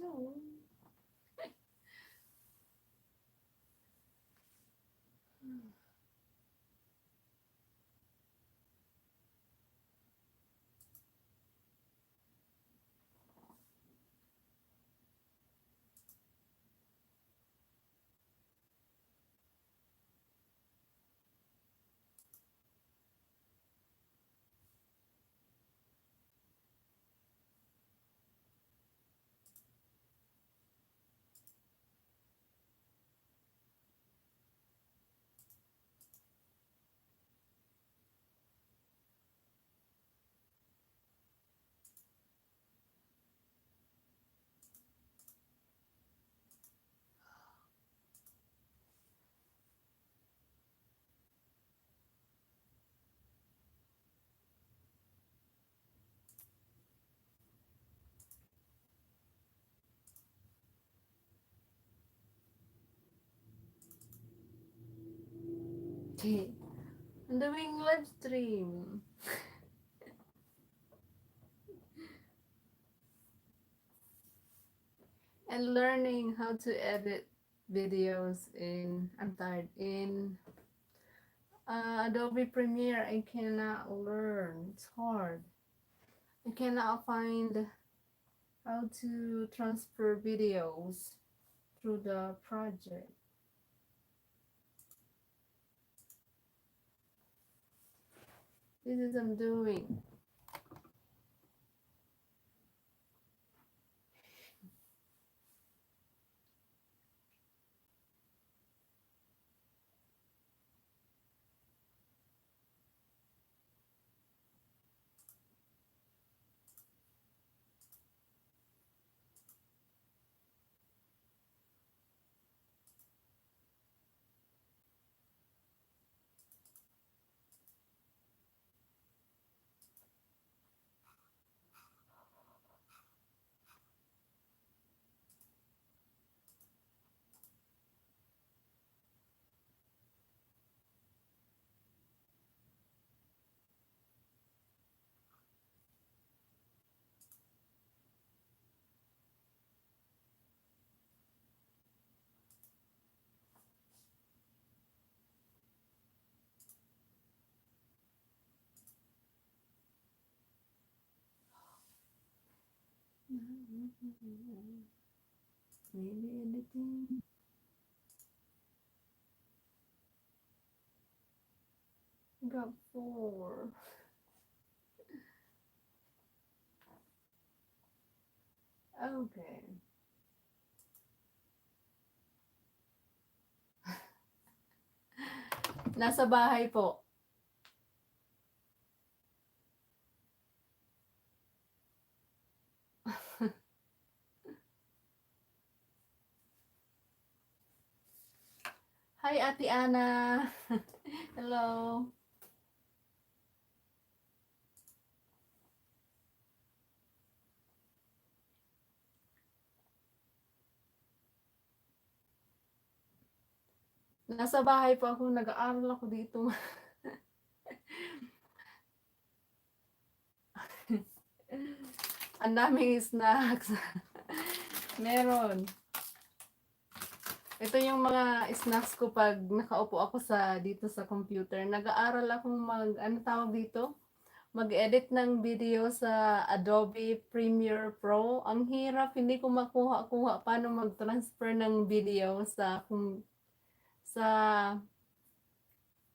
So, okay. I'm doing live stream and learning how to edit videos in, I'm tired, in Adobe Premiere. I cannot learn. It's hard. I cannot find how to transfer videos through the project. This is I'm doing. Maybe editing. Got 4. Okay. Nasa bahay po. Hi, Ate Ana. Hello. Nasa bahay po ako. Nag-aaral ako dito. Ang daming snacks. Meron. Ito yung mga snacks ko pag nakaupo ako dito sa computer. Nag-aaral akong ano tawag dito? Mag-edit ng video sa Adobe Premiere Pro. Ang hirap, hindi ko makuha paano mag-transfer ng video sa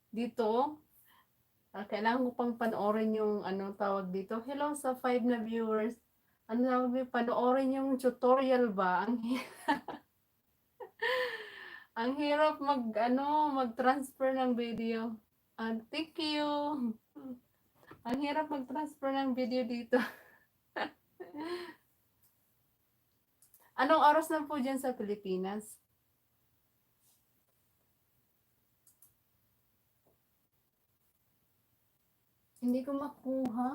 dito. Kailangan ko pang panoorin yung ano tawag dito. Hello sa 5 na viewers. Ano tawag dito? Panoorin yung tutorial ba? Ang hirap mag-transfer ng video. Thank you. Ang hirap mag-transfer ng video dito. Anong oras na po dyan sa Pilipinas? Hindi ko makuha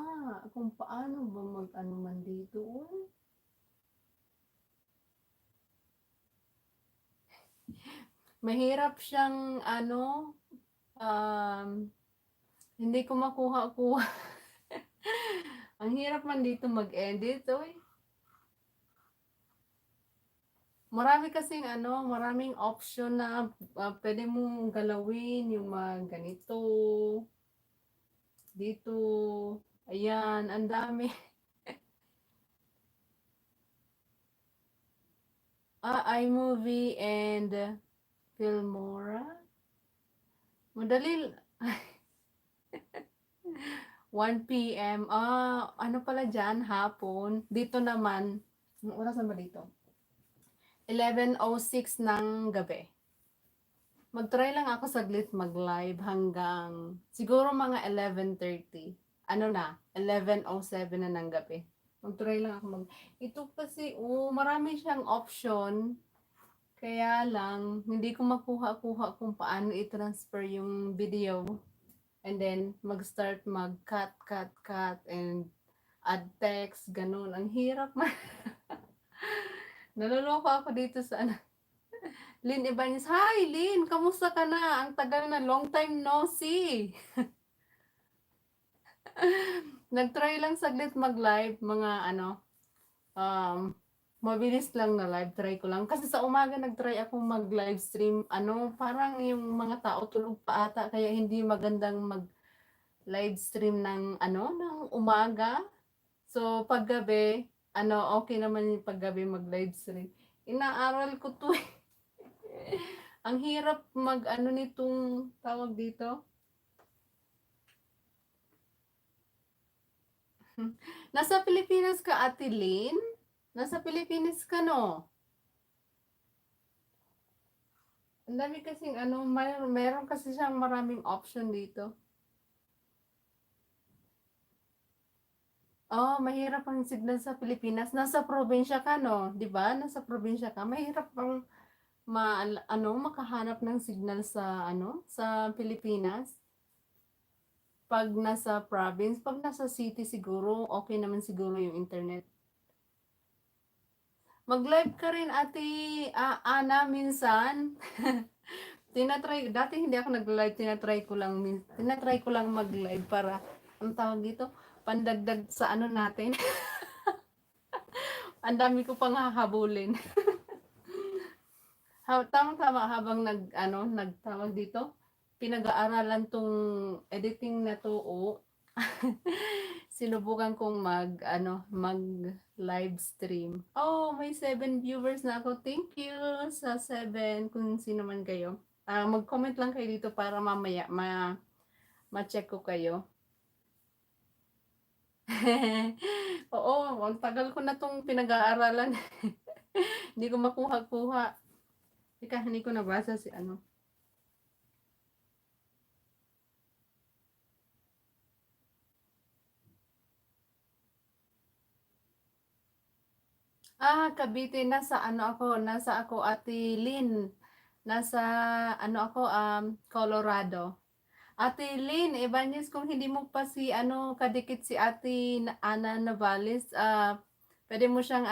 kung paano ba mag-ano man dito. Mahirap siyang hindi ko makuha-kuha. Ang hirap man dito mag-edit, oy. Marami kasing ano, maraming option na pwede mong galawin yung mga ganito, dito, ayan, ang dami. iMovie and Filmora. Madali, 1 p.m. Ano pala dyan, hapon. Dito naman, anong oras na ba dito? 11:06 ng gabi. Mag-try lang ako saglit mag-live hanggang siguro mga 11:30. Ano na, 11:07 na ng gabi. Mag-try lang ako Ito kasi, marami siyang option. Kaya lang, hindi ko makuha-kuha kung paano i-transfer yung video. And then, mag-start mag-cut, cut, cut, and add text, ganun. Ang hirap man. Naluloko ako dito sa ano. Lynn Ibanez. Hi, Lynn! Kamusta ka na? Ang tagal na. Long time no see. Nag-try lang saglit mag-live. Mga ano, um, mabilis lang na live. Try ko lang. Kasi sa umaga nag-try akong mag-live stream. Ano, parang yung mga tao tulog pa ata. Kaya hindi magandang mag-live stream ng ano, ng umaga. So, paggabi, ano, okay naman yung paggabi mag-live stream. Inaaral ko to eh. Ang hirap mag-ano nitong tawag dito. Nasa Pilipinas ka, Ate Lynn? Nasa Pilipinas ka, no? Ang dami kasing ano, meron kasi siyang maraming option dito. Mahirap ang signal sa Pilipinas. Nasa probinsya ka, no? 'Di ba? Nasa probinsya ka. Mahirap ang makahanap ng signal sa ano, sa Pilipinas. Pag nasa province, pag nasa city siguro, okay naman siguro yung internet. Mag-live ka rin, Ate Ana, minsan. Dati hindi ako nag-live, tinatry ko lang mag-live para, ang tawag dito, pandagdag sa ano natin. Ang dami ko pang hahabulin. Tama-tama habang nagtawag dito, pinag-aaralan tong editing na to, sinubukan kong mag live stream. May 7 viewers na ako. Thank you sa 7 kung sino man kayo. Mag-comment lang kayo dito para mamaya ma-check ko kayo. Oo, ang tagal ko na tong pinag-aaralan. Hindi ko makuha-kuha. Teka, hindi ko nabasa si ano. Cavite, nasa ako, Ate Lynn. Nasa, ako, Colorado. Ate Lynn, Ibanez, kung hindi mo pa si, kadikit si Ate Ana Navales, pwede mo siyang,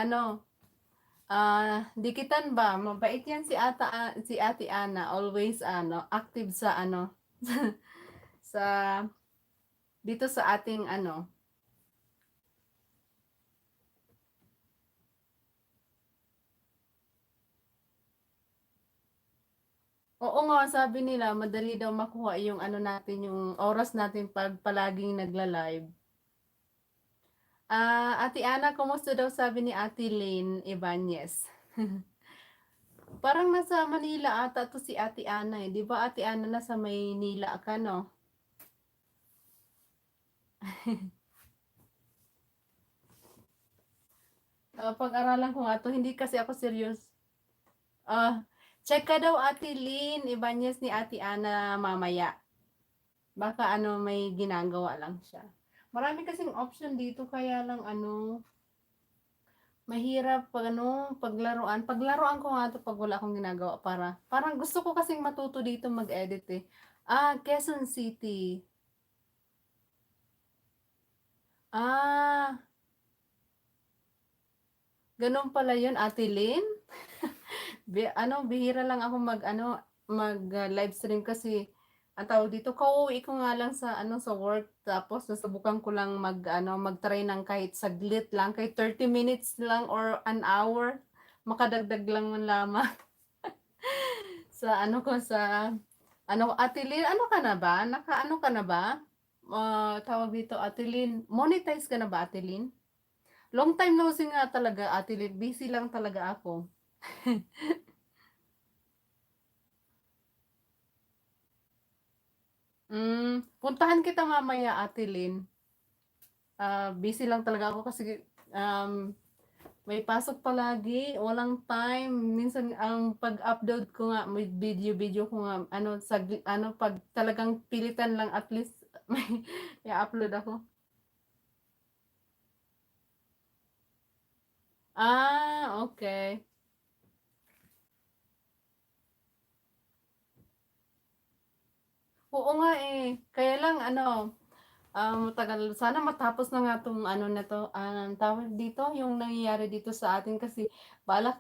dikitan ba? Mabait yan si Ate Ana. Always, active sa, sa, dito sa ating, Oo nga, sabi nila, madali daw makuha yung natin, yung oras natin pag palaging nagla-live. Ate Ana, kumusta daw sabi ni Ate Lynn Ibanez? Parang nasa Manila ata to si Ate Ana eh. Di ba Ate Ana nasa Maynila ka, no? Pag-aralan ko nga to, hindi kasi ako serious. Check ka daw Ate Lynn Ibanez ni Ate Ana mamaya. Baka may ginagawa lang siya. Marami kasing option dito kaya lang mahirap paglaruan. Paglaruan ko nga to pag wala akong ginagawa para parang gusto ko kasing matuto dito mag-edit eh. Quezon City. Ah, ganun pala 'yun, Ate Lynn. Bihira lang ako mag live stream kasi ang tawag dito, kauwi ko nga lang sa work tapos nasubukan ko lang mag-try ng kahit saglit lang, kahit 30 minutes lang or an hour makadagdag lang man lamang sa ano ko sa ano, Ate Lynn, ano ka na ba? Naka-ano ka na ba? Tawag dito, Ate Lynn. Monetize ka na ba, Ate Lynn? Long time no see nga talaga, Ate Lynn. Busy lang talaga ako. Puntahan kita mamaya, Ate Lynn. Busy lang talaga ako kasi um, may pasok palagi, walang time. Minsan ang pag-upload ko nga, may video-video ko nga, ano, ano, pag talagang pilitan lang at least may i-upload ako. Okay. Oo nga eh. Kaya lang ano, matagal sana matapos na nga 'tong ano na 'to, tawag dito, yung nangyayari dito sa atin kasi balak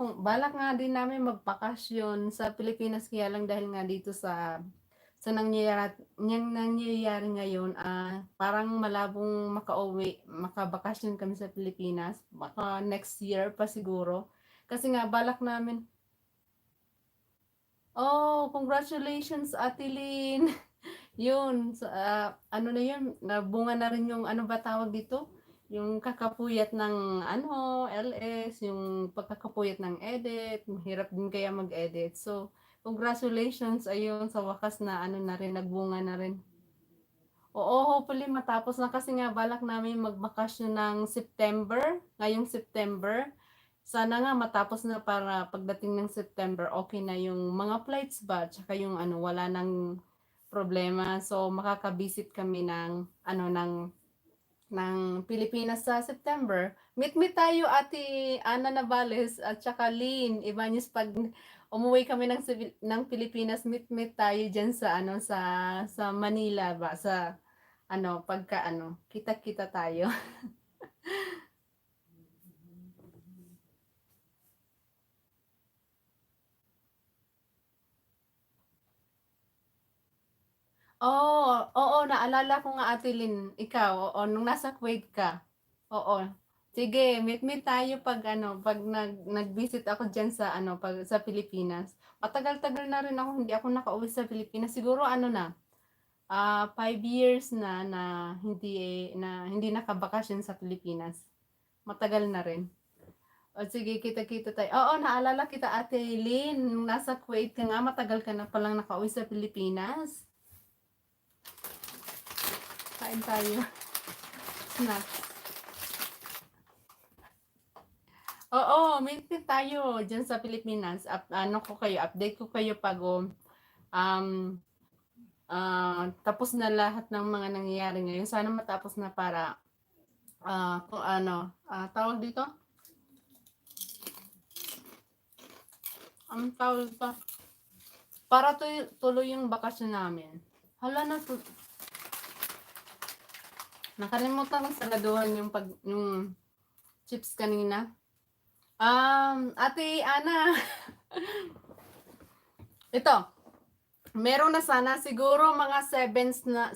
nga din namin magbakasyon sa Pilipinas kaya lang dahil nga dito sa nangyayari ngayon, parang malabong makabakasyon kami sa Pilipinas. Baka next year pa siguro. Kasi nga balak namin. Oh, congratulations Ate Lynn. Yun, ano na yun, nabunga na rin yung ano ba tawag dito? Yung kakapuyat ng ano, LS, yung pagkakapuyat ng edit, mahirap din kaya mag-edit. So, congratulations, ayun, sa wakas na ano na rin, nagbunga na rin. Oo, hopefully matapos na kasi nga balak namin magbakasyon ng September, ngayong September. Sana nga matapos na para pagdating ng September, okay na yung mga flights ba, tsaka yung ano, wala nang problema. So, makakabisit kami ng, ano, ng Pilipinas sa September. Meet tayo, Ate Ana Navales at tsaka Lynn Ibanez pag umuwi kami ng Pilipinas, meet tayo diyan sa ano sa Manila ba sa ano pagka ano kita-kita tayo. Oo, naalala ko nga Ate Lynn, ikaw, oo, nung nasa Kuwait ka. Oo. Sige, meet tayo pag ano, pag nag-visit ako diyan sa ano, pag sa Pilipinas. Matagal-tagal na rin ako hindi ako nakauwi sa Pilipinas. Siguro ano na, 5 years na hindi nakabakasyon sa Pilipinas. Matagal na rin. O sige, kita-kita tayo. Oo, naalala kita Ate Lynn, nung nasa Kuwait ka nga, matagal ka na palang nakauwi sa Pilipinas. Kain tayo. Snacks. Oo, meet tayo diyan sa Pilipinas. Ano ko kayo, update ko kayo pag um, tapos na lahat ng mga nangyayari ngayon. Sana matapos na para kung ano, tawag dito? Ang tawag pa para tuloy yung bakasyon namin. Hala na nakalimutan ko saraduhan yung chips kanina. Ate Ana, ito, meron na sana siguro mga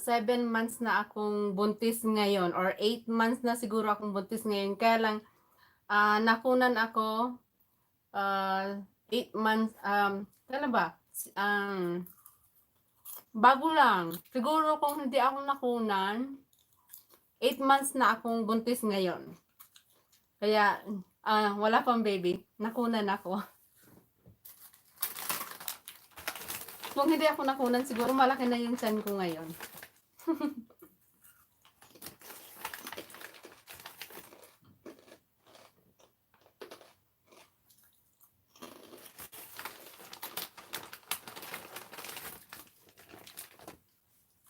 7 months na akong buntis ngayon or 8 months na siguro akong buntis ngayon. Kaya lang nakunan ako 8 months kailan ba? Bago lang. Siguro kung hindi ako nakunan, 8 months na akong buntis ngayon. Kaya wala pang baby. Nakunan ako. Kung hindi ako nakunan, siguro malaki na yung tiyan ko ngayon.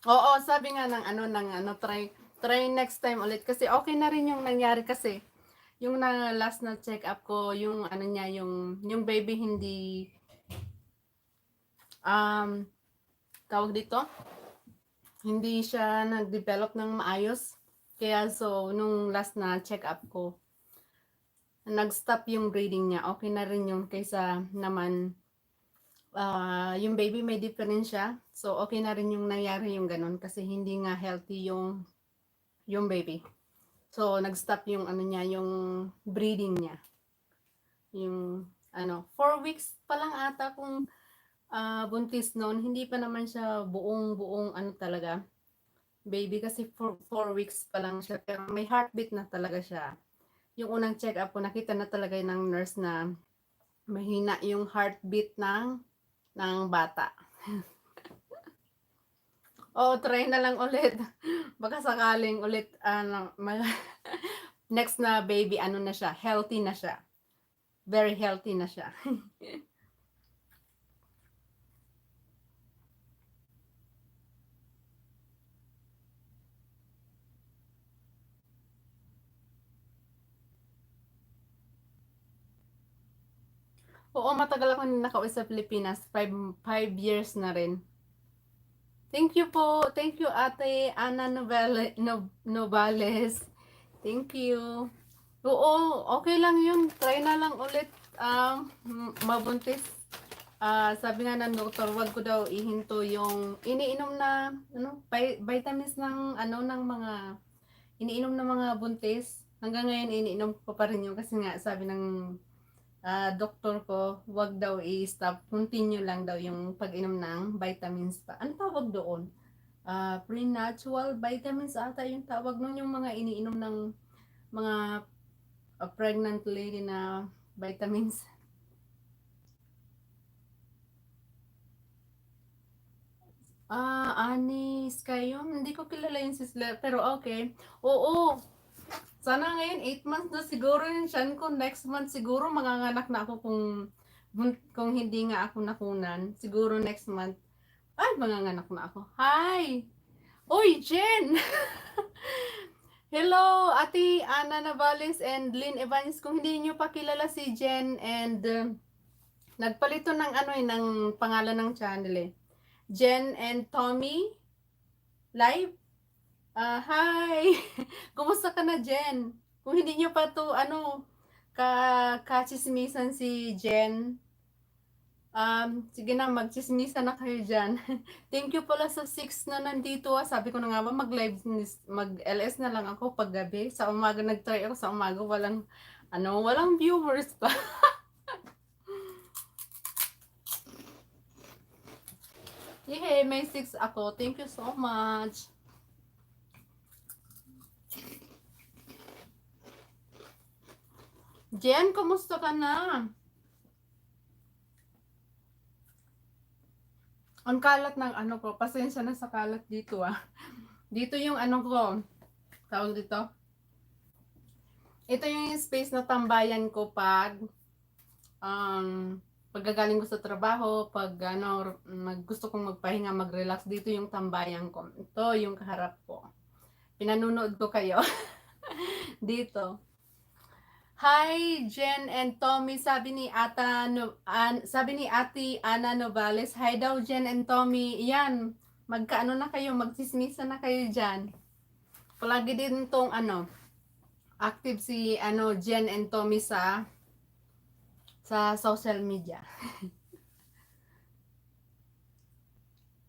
Oo, sabi nga ng ano, try next time ulit kasi okay na rin yung nangyari kasi yung last na check up ko, yung ano niya, yung baby hindi um tawag dito, hindi siya nag-develop ng maayos. Kaya so nung last na check up ko, nag-stop yung breeding niya. Okay na rin yun kaysa naman yung baby may diferensya. So okay na rin yung nangyari yung ganun kasi hindi nga healthy yung baby. So nag-stop yung ano niya, yung breeding niya. Yung 4 weeks pa lang ata kung buntis noon. Hindi pa naman siya buong talaga, baby, kasi 4 weeks pa lang siya. Pero may heartbeat na talaga siya. Yung unang check up ko, nakita na talaga ng nurse na mahina yung heartbeat ng bata. Oo, try na lang ulit. Baka sakaling ulit, next na baby, na siya, healthy na siya. Very healthy na siya. Oo, matagal ako nakauwi sa Pilipinas. 5 years na rin. Thank you po. Thank you, Ate Ana Novales. Thank you. Oo, okay lang yun. Try na lang ulit mabuntis. Sabi nga ng doktor, wag ko daw ihinto yung iniinom na vitamins ng mga iniinom ng mga buntis. Hanggang ngayon iniinom ko pa rin yun kasi nga sabi ng doktor ko, wag daw i-stop, continue lang daw yung pag-inom ng vitamins pa. Ano tawag doon? Prenatal vitamins ata yung tawag nun, yung mga iniinom ng mga pregnant lady na vitamins. Anis kayo. Hindi ko kilala yung sisla, pero okay. Oo. Sana ngayon 8 months na siguro yung tiyan ko. Next month siguro manganganak na ako kung hindi nga ako nakunan. Siguro next month. Ay, manganganak na ako. Hi! Uy, Jen! Hello, Ate Ana Navales and Lynn Evanes. Kung hindi niyo pa kilala si Jen and nagpalito ng ng pangalan ng channel eh. Jen and Tommy Live. Hi! Kumusta ka na, Jen? Kung hindi niyo pa to, kachismisan si Jen, sige na, magchismisan na kayo dyan. Thank you pala sa 6 na nandito. Sabi ko na nga ba, mag-LS na lang ako pag gabi. Sa umaga, nag-try ako sa umaga, walang viewers pa. Yay, may 6 ako. Thank you so much. Jen, kumusta ka na? Ang kalat ng ko, pasensya na sa kalat dito Dito yung ko, tawag dito. Ito yung space na tambayan ko pagkagaling ko sa trabaho, pag gusto kong magpahinga, mag-relax, dito yung tambayan ko. Ito yung kaharap ko. Pinanunood ko kayo dito. Hi, Jen and Tommy. Sabi ni Ate Ana Novales. Hi daw, Jen and Tommy. Yan, magkaano na kayo, magsismisa na kayo dyan. Palagi din tong active si Jen and Tommy sa social media.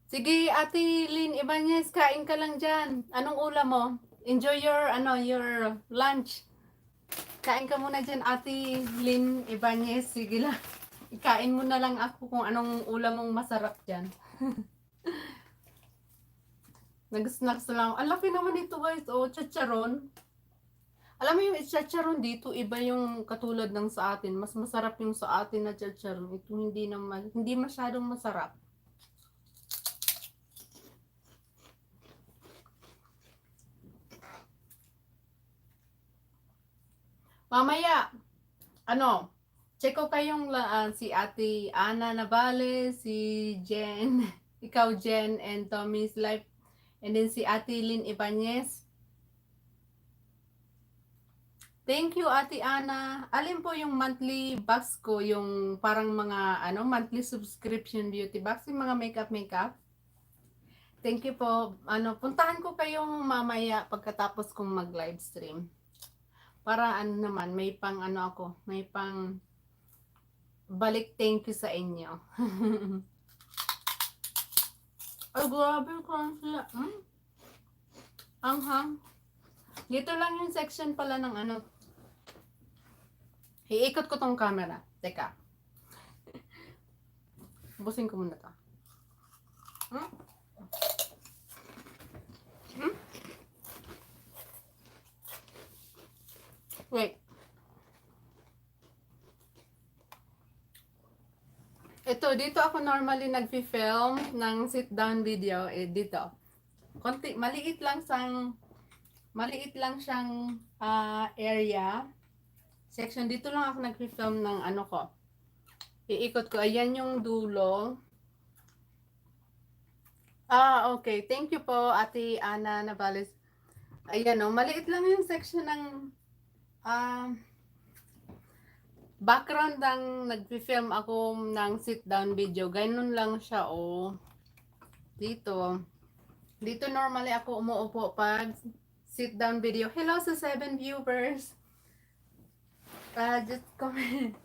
Sige, Ate Lynn Ibanez, kain ka lang dyan. Anong ulam mo? Enjoy your lunch. Kain ka muna dyan, Ate Lynn Ibanez. Sige lang. Ikain mo na lang ako kung anong ulam mong masarap dyan. Nag-snacks lang. Ang laki naman dito, guys. Oh, chicharon. Alam mo yung chicharon dito, iba yung katulad ng sa atin. Mas masarap yung sa atin na chicharon. Ito hindi masyadong masarap. Mamaya, check ko kayong si Ate Ana Navales, si Jen, ikaw Jen, and Tommy's Life, and then si Ate Lynn Ibanez. Thank you, Ate Ana. Alin po yung monthly box ko, yung parang mga monthly subscription beauty box, yung mga makeup. Thank you po. Puntahan ko kayong mamaya pagkatapos kong mag-live stream. Para naman, may pang may pang balik thank you sa inyo. Ay, grabe ko sila. Anghang. Dito lang yung section pala ng Iikot ko tong camera. Teka. Ubusin ko muna to. Hmm? Hmm? Wait. Ito, dito ako normally nag-film ng sit-down video. Dito. Konti, maliit lang siyang area. Section. Dito lang ako nag-film ng ano ko. Iikot ko. Ayan yung dulo. Okay. Thank you po, Ate Ana Navales. Ayan o. Maliit lang yung section ng background ng nag-film ako ng sit-down video. Ganun lang siya o. Dito. Dito normally ako umuupo pag sit-down video. Hello sa 7 viewers. Just comment.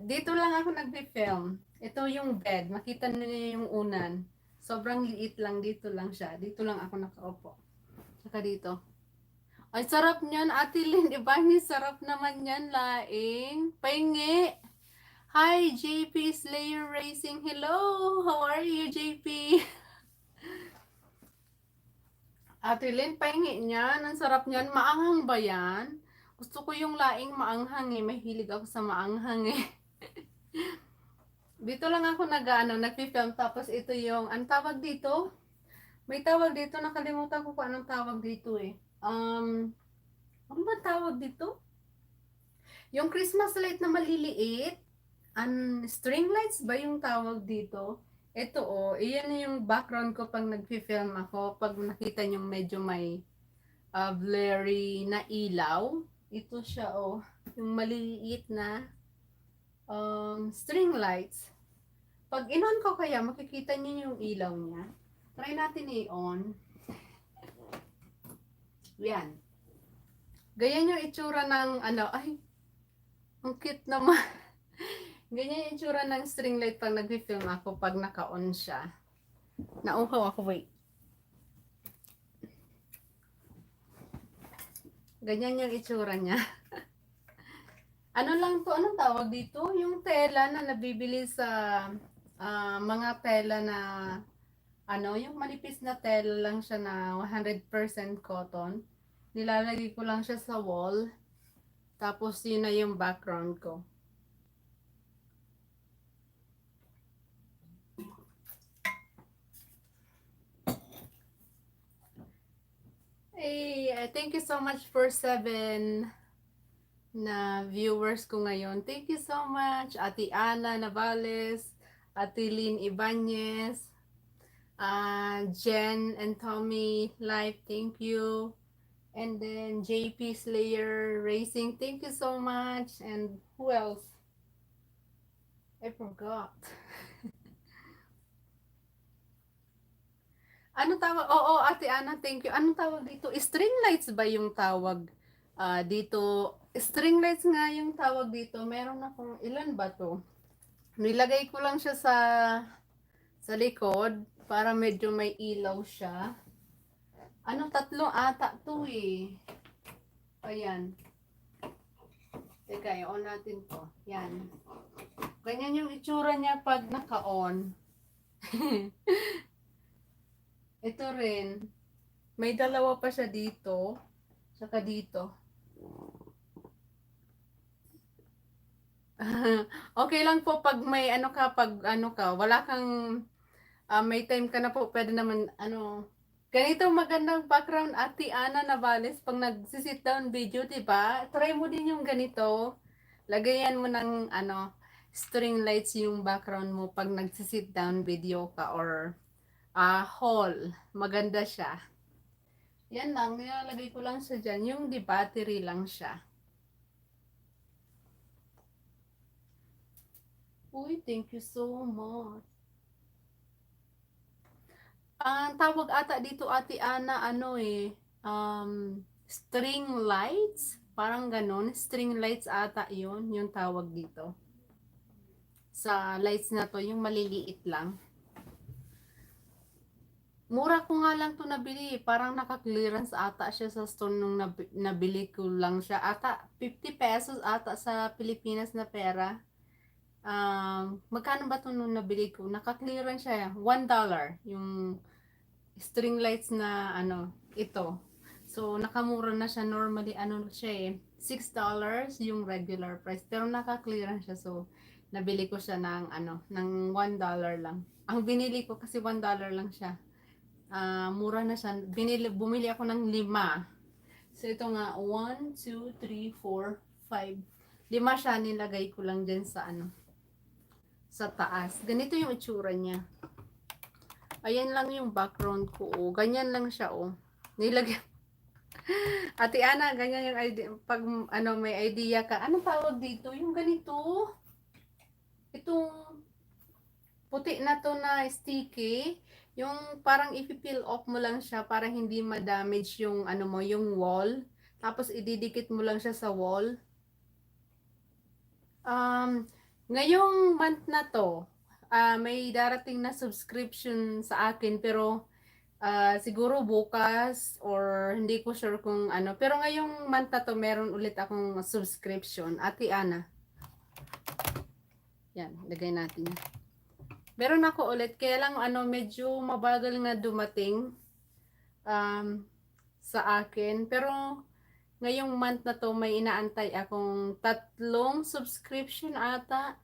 Dito lang ako nag-film. Ito yung bed. Makita niyo yung unan. Sobrang liit lang. Dito lang siya. Dito lang ako nakaupo. Saka dito. Ay, sarap niyan. Ate Lynn, Ibanez, sarap naman yan. Laing. Pahingi. Hi, JP Slayer Racing. Hello. How are you, JP? Ate Lynn, pahingi niyan. Ang sarap niyan. Maanghang ba yan? Gusto ko yung laing maanghang eh. Mahilig ako sa maanghang eh. Dito lang ako nag-film. Tapos ito yung, ang tawag dito? May tawag dito. Nakalimutan ko kung anong tawag dito eh. Ano ba tawag dito? Yung Christmas light na maliliit. String lights ba yung tawag dito? Ito iyan yung background ko pag nag-film ako. Pag nakita nyo medyo may blurry na ilaw. Ito siya yung maliliit na string lights. Pag in-on ko kaya, makikita nyo yung ilaw niya. Try natin i-on. Yan. Ganyan yung itsura ng ay, ang cute naman. Ganyan yung itsura ng string light pag nag-film ako pag naka-on siya. Nauhaw ako, wait. Ganyan yung itsura niya. Ano lang to, anong tawag dito? Yung tela na nabibili sa mga tela na yung manipis na tela lang siya na 100% cotton. Nilalagay ko lang siya sa wall. Tapos yun na yung background ko. Hey, thank you so much for 7 na viewers ko ngayon. Thank you so much. Ate Ana Navales, Ate Lynn Ibanez, Jen and Tommy Live, thank you. And then JP Slayer Racing, thank you so much. And who else? I forgot. Ano tawag? Oo, Ate Ana, thank you. Anong tawag dito? String lights ba yung tawag dito? String lights nga yung tawag dito. Meron akong, ilan ba to? Nilagay ko lang siya sa likod para medyo may ilaw siya. Tatlo ata to eh. Ayan. Teka, i-on natin to. Yan. Ganyan yung itsura niya pag naka-on. Ito rin. May dalawa pa siya dito. Saka dito. Okay lang po pag may wala kang may time ka na po, pwede naman ganito magandang background, Ate Ana Navales, pag nagsisit down video, diba? Try mo din yung ganito. Lagayan mo ng string lights yung background mo pag nagsisit down video ka or haul. Maganda siya. Yan lang, nilalagay ko lang siya dyan. Yung di battery lang siya. Uy, thank you so much. Ang tawag ata dito, Ate Ana, string lights. Parang ganon. String lights ata yun, yung tawag dito. Sa lights na to, yung maliliit lang. Mura ko nga lang to nabili. Parang naka-clearance ata siya sa store nung nabili ko lang siya. Ata 50 pesos ata sa Pilipinas na pera. Magkano ba ito nung nabili ko? Naka-clearance siya. $1 yung string lights na ano, ito. So, nakamura na siya. Normally, ano siya eh, $6 yung regular price. Pero naka-clearance siya. So, nabili ko siya ng ano, ng $1 lang. Ang binili ko kasi $1 lang siya. Mura na siya. Bumili ako ng 5. So, ito nga, 1, 2, 3, 4, 5. 5 siya, nilagay ko lang din sa ano, sa taas. Ganito yung itsura niya. Ayan lang yung background ko, oh. Ganyan lang siya, oh. Nilagay. Ate Ana, ganyan yung idea. Pag, ano, may idea ka. Anong tawag dito? Yung ganito. Itong puti na to na sticky. Yung parang i-peel off mo lang siya para hindi ma-damage yung, ano mo, yung wall. Tapos, ididikit mo lang siya sa wall. Ngayong month na to, may darating na subscription sa akin pero siguro bukas or hindi ko sure kung ano. Pero ngayong month na to, meron ulit akong subscription. Ate Ana. Yan, lagay natin. Meron ako ulit, kaya lang ano, medyo mabagal na dumating sa akin. Pero ngayong month na to, may inaantay akong 3 subscription ata.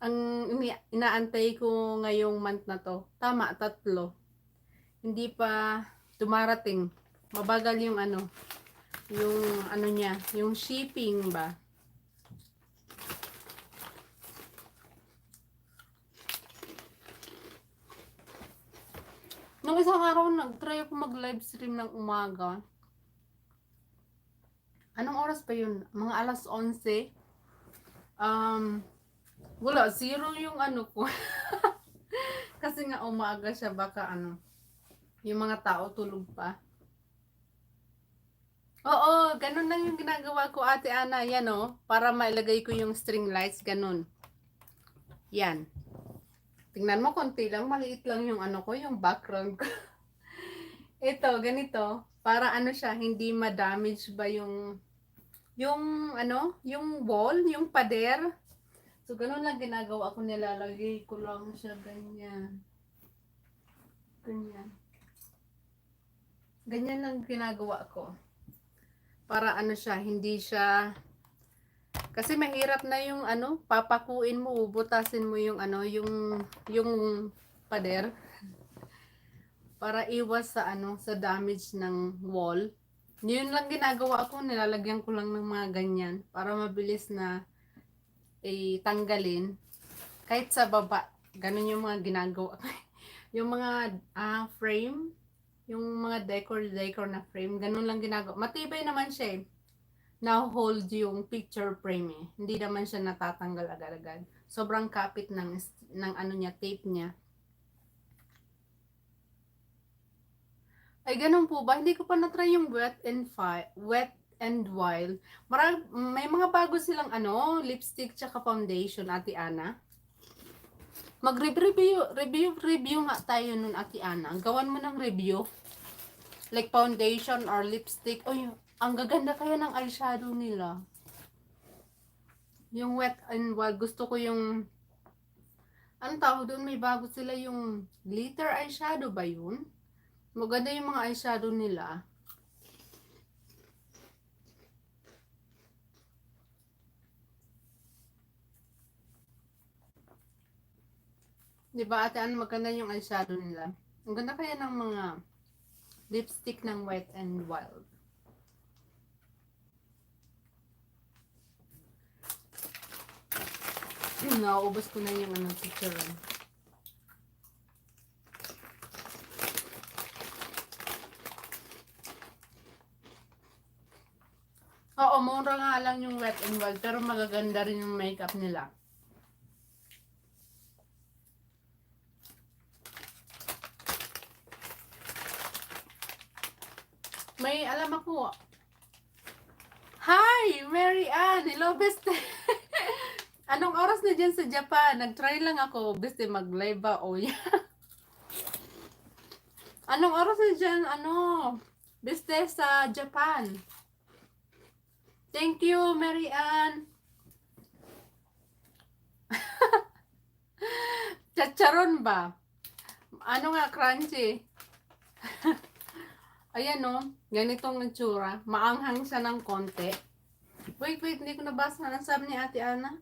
Ang inaantay ko ngayong month na to. Tama, 3. Hindi pa dumarating. Mabagal yung ano niya, yung shipping ba. Nung isang araw, nag-try ako mag-live stream ng umaga. Anong oras pa yun? Mga alas 11. Wala, 0 yung ano ko. Kasi nga umaga siya, baka ano, yung mga tao tulog pa. Oo, ganun lang yung ginagawa ko, Ate Ana. Yan o, para mailagay ko yung string lights, ganun. Yan. Tingnan mo, konti lang, maliit lang yung ano ko, yung background ko. Ito, ganito. Para ano siya, hindi ma-damage ba yung ano, yung wall, yung pader. So, ganun lang ginagawa ko, nilalagay ko lang siya ganyan. Ganyan. Ganyan lang ginagawa ko. Para ano siya, hindi siya, kasi mahirap na yung ano, papakuin mo, butasin mo yung ano, yung pader. Para iwas sa ano, sa damage ng wall. Yun lang ginagawa ko, nilalagyan ko lang ng mga ganyan para mabilis na tanggalin. Kahit sa baba, ganun yung mga ginagawa. Yung mga frame, yung mga decor na frame, ganun lang ginagawa. Matibay naman siya eh. Na-hold yung picture frame eh. Hindi naman siya natatanggal agad-agad. Sobrang kapit ng ano niya, tape niya. Ay, ganun po ba? Hindi ko pa na-try yung wet and wild. May mga bago silang ano, lipstick tsaka foundation, Ate Ana. Review nga tayo nun, Ate Ana. Gawan mo ng review. Like foundation or lipstick. Oy, ang gaganda kaya ng eyeshadow nila. Yung wet and wild. Gusto ko yung, anong tawag doon? May bago sila yung glitter eyeshadow ba yun? Maganda yung mga eyeshadow nila. Diba ate, ano maganda yung eyeshadow nila? Ang ganda kaya ng mga lipstick ng wet and wild. Nauubos ko na yung ano, picture. Oo, mura nga lang yung wet and wild, pero magaganda rin yung makeup nila. May alam ako. Hi, Mary Ann! Hello, beste! Anong oras na dyan sa Japan? Nag-try lang ako, beste, mag-live ba? O yan. Anong oras na dyan, ano, beste, sa Japan? Thank you, Mary Ann. Chacharon ba? Ano nga, crunchy. Ayan no, ganitong itsura. Maanghang siya ng konti. Wait, hindi ko nabasa. Anong sabi ni Ate Ana?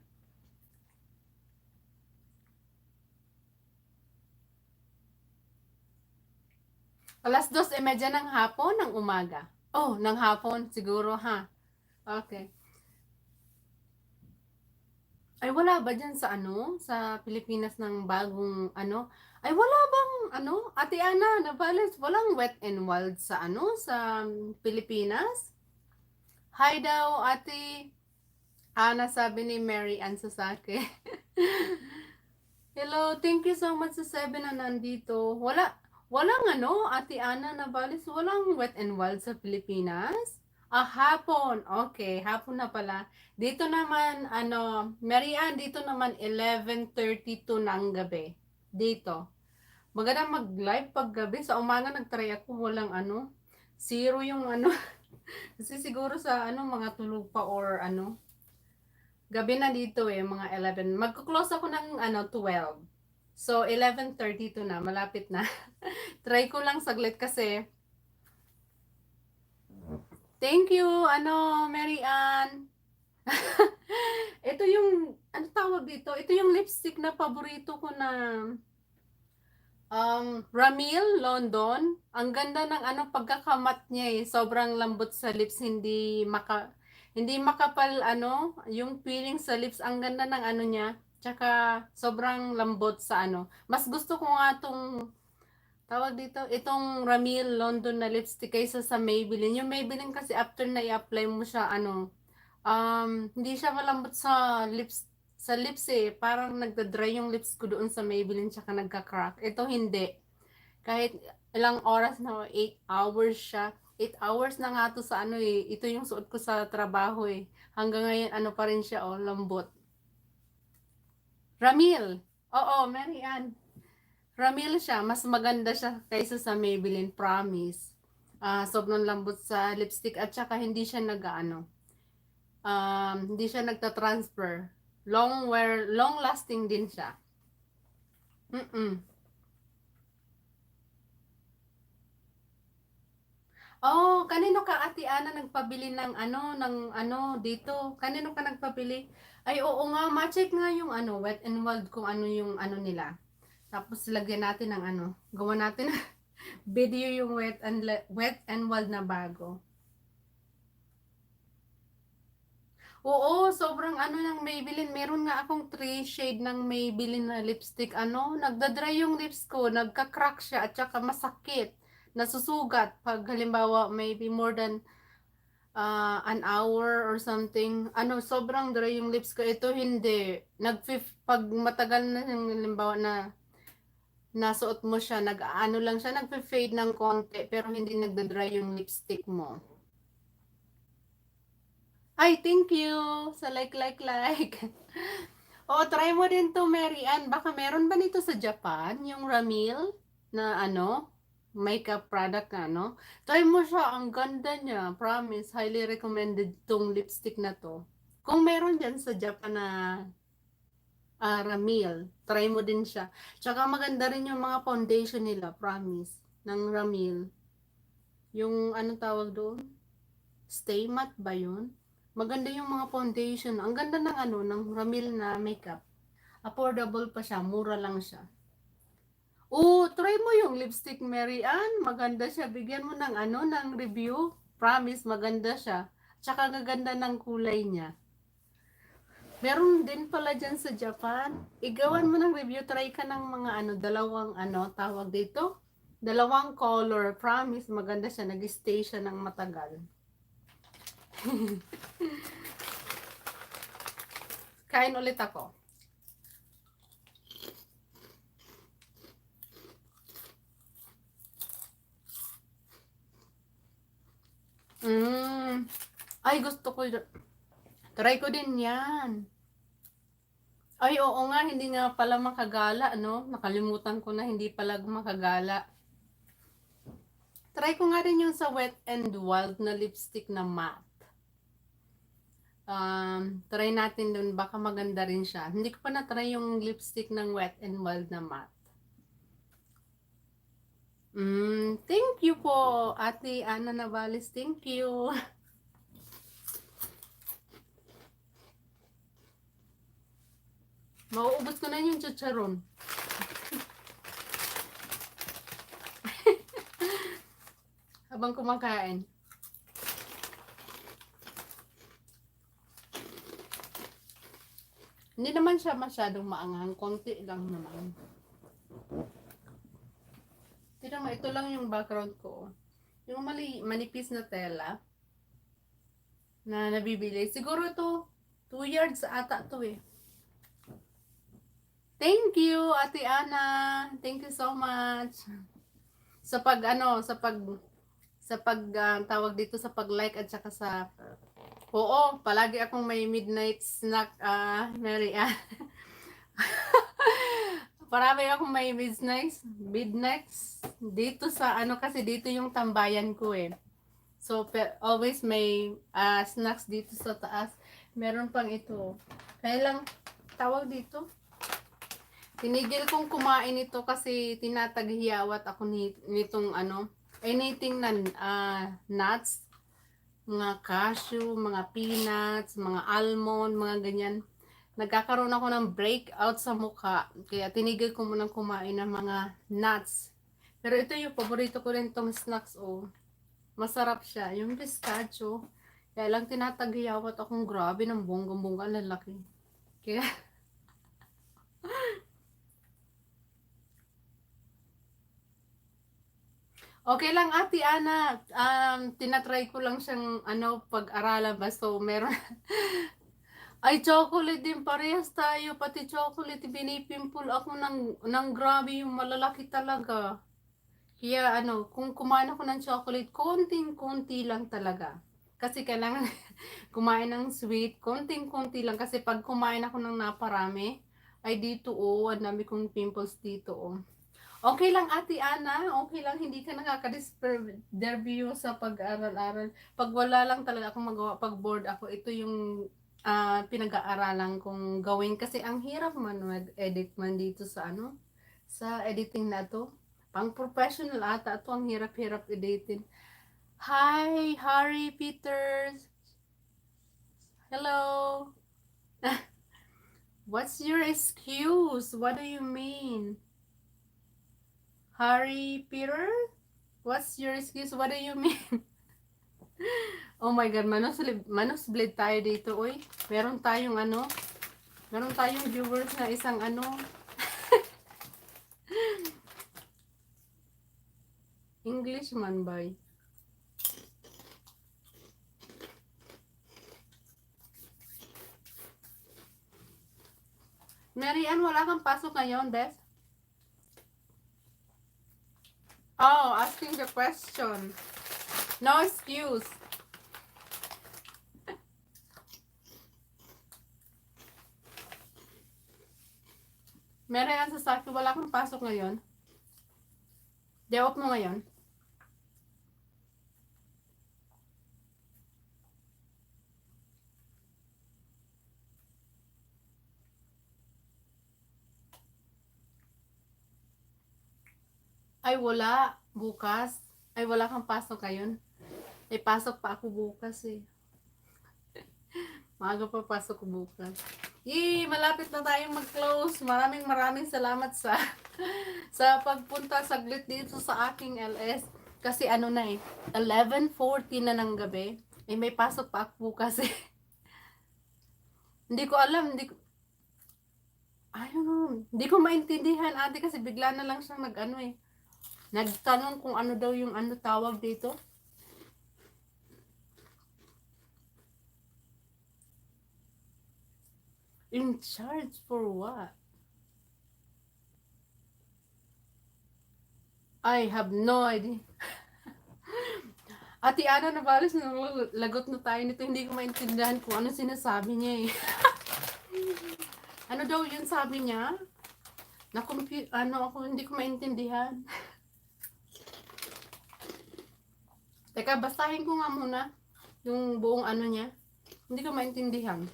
2:30 ng hapon, ng umaga. Oh, ng hapon siguro ha. Okay. Ay wala ba diyan sa ano, sa Pilipinas ng bagong ano? Ay wala bang ano, Ate Ana, nabalis walang wet and wild sa ano, sa Pilipinas? Hi daw, Ate Ana, sabi ni Mary Ann Sasake. Hello, thank you so much sa 7 na nandito. Walang ano, Ate Ana, nabalis walang wet and wild sa Pilipinas? Ah, hapon. Okay, hapon na pala. Dito naman, ano, Mary Ann, dito naman 11:32 ng gabi. Dito. Maganda mag-live pag gabi. Sa umaga nagtry ako, walang ano, zero yung ano. Kasi siguro sa ano, mga tulog pa or ano, gabi na dito eh, mga 11. Magko-close ako ng ano, 12. So, 11:32 na, malapit na. Try ko lang saglit kasi. Thank you, ano, Mary Ann. Ito yung, ano tawag dito? Ito yung lipstick na paborito ko na Ramil London. Ang ganda ng ano pagkakamat niya eh. Sobrang lambot sa lips, hindi makapal ano, yung feeling sa lips. Ang ganda ng ano niya. Tsaka sobrang lambot sa ano. Mas gusto ko nga tong tawag dito, itong Ramil London na lipstick kaysa sa Maybelline. Yung Maybelline kasi after na i-apply mo siya ano, hindi siya malambot sa lips eh. Parang nagda-dry yung lips ko doon sa Maybelline tsaka nagka-crack. Ito hindi. Kahit ilang oras na, 8 hours siya. 8 hours na nga to sa ano eh. Ito yung suot ko sa trabaho eh. Hanggang ngayon ano pa rin siya oh, lambot. Ramil. Oo, Mary Ann. Ramil siya. Mas maganda siya kaysa sa Maybelline, promise. Sobrang lambot sa lipstick at saka hindi siya nag-ano. Hindi siya nagta-transfer. Long lasting din siya. Oh, kanino ka Ate Ana nagpabili ng ano dito? Kanino ka nagpabili? Ay oo nga, ma-check nga yung ano, Wet and Wild kung ano yung ano nila. Tapos lagyan natin ng ano, gawa natin ng video yung Wet and Wild na bago. Oo, sobrang ano ng Maybelline. Meron nga akong 3 shade ng Maybelline na lipstick. Ano, nagda-dry yung lips ko, nagka-crack siya at saka masakit. Nasusugat pag halimbawa maybe more than an hour or something. Ano, sobrang dry yung lips ko. Ito hindi. Pag matagal na yung halimbawa na nasuot mo siya, nag-ano lang siya, nagfe-fade ng konti pero hindi nagda-dry yung lipstick mo. Ay, thank you sa like. Oo, try mo din to, Mary Ann. Baka meron ba nito sa Japan, yung Ramil na ano, makeup product na ano. Try mo siya, ang ganda niya. Promise, highly recommended tong lipstick na to. Kung meron dyan sa Japan na Ramil, try mo din siya. Tsaka maganda rin yung mga foundation nila, promise, ng Ramil. Yung ano tawag doon? Stay matte ba yun? Maganda yung mga foundation. Ang ganda ng ano, ng Ramil na makeup. Affordable pa siya, mura lang siya. Oh, try mo yung lipstick Mary Ann. Maganda siya. Bigyan mo ng ano, ng review. Promise, maganda siya. Tsaka gaganda ng kulay niya. Meron din pala dyan sa Japan. Igawan mo ng review. Try ka ng mga ano, dalawang ano, tawag dito. Dalawang color. Promise, maganda siya. Nag-stay siya ng matagal. Kain ulit ako. Ay, gusto ko. Try ko din yan. Ay, oo nga, hindi nga pala makagala, no? Nakalimutan ko na hindi pala makagala. Try ko nga rin yung sa Wet and Wild na lipstick na matte. Try natin dun, baka maganda rin siya. Hindi ko pa na-try yung lipstick ng Wet n Wild na matte. Thank you po, Ate Ana Navales. Thank you. Mauubos ko na yung chicharon. Habang kumakain. Hindi naman siya masyadong maanghang. Konti lang naman. Tignan mo, ito lang yung background ko. Yung manipis na tela na nabibili. Siguro ito, 2 yards ata to eh. Thank you, Ate Ana. Thank you so much. Sa pag tawag dito sa pag-like at saka sa oo, palagi akong may midnight snack, Mary Ann. Parami akong may midnight dito sa kasi dito yung tambayan ko eh. So always may snacks dito sa taas. Meron pang ito. Kaya lang tawag dito. Tinigil kong kumain ito kasi tinataghiyawat ako nitong anything na nuts, mga cashew, mga peanuts, mga almond, mga ganyan. Nagkakaroon ako ng breakout sa mukha. Kaya tinigil ko munang kumain ng mga nuts. Pero ito yung paborito ko rin tong snacks. Oh. Masarap siya. Yung pistachio. Kaya lang tinataghiyawat akong grabe ng bonggang-bongga lalaki. Kaya okay lang, Ate Ana. Tinatry ko lang siyang pag-aralan ba. So meron ay, chocolate din. Parehas tayo. Pati chocolate, binipimple ako ng grabe yung malalaki talaga. Kaya kung kumain ako ng chocolate, konting-konti lang talaga. Kasi kailangan kumain ng sweet, konting-konti lang. Kasi pag kumain ako ng naparami, ay dito ang dami kong pimples dito Okay lang, Ate Ana. Okay lang, hindi ka nakaka-disturb sa pag-aral-aral. Pag wala lang talaga akong magawa, pag bored ako, ito yung pinag-aaralan kong gawin kasi ang hirap man mag-edit man dito sa sa editing na to. Pang professional ata ito, ang hirap-hirap editin. Hi, Harry Peters. Hello. What's your excuse? What do you mean? Harry Peter? What's your excuse? What do you mean? Oh my God, manusblade tayo dito, oy. Meron tayong viewers na isang Englishman ba? Mary Ann, wala kang pasok ngayon, Beth? Oh, asking the question. No excuse. Mary Ann, sasaki, wala kang pasok ngayon? Day off mo ngayon? Ay, wala. Bukas. Ay, wala kang pasok ngayon. Ay, pasok pa ako bukas eh. Maaga pa pasok ko bukas. Yee, malapit na tayong mag-close. Maraming salamat sa sa pagpunta saglit dito sa aking LS. Kasi na eh, 11:40 na ng gabi. Eh, may pasok pa ako bukas eh. Hindi ko alam, I don't know. Hindi ko maintindihan, ate, kasi bigla na lang siyang eh. Nagtanong kung ano daw yung tawag dito. In charge for what? I have no idea. Ate Ana Navales, lagot na tayo nito. Hindi ko maintindihan kung ano sinasabi niya eh. Ano daw yun sabi niya? Ako, hindi ko maintindihan. Teka, basahin ko nga muna yung buong niya. Hindi ko maintindihan.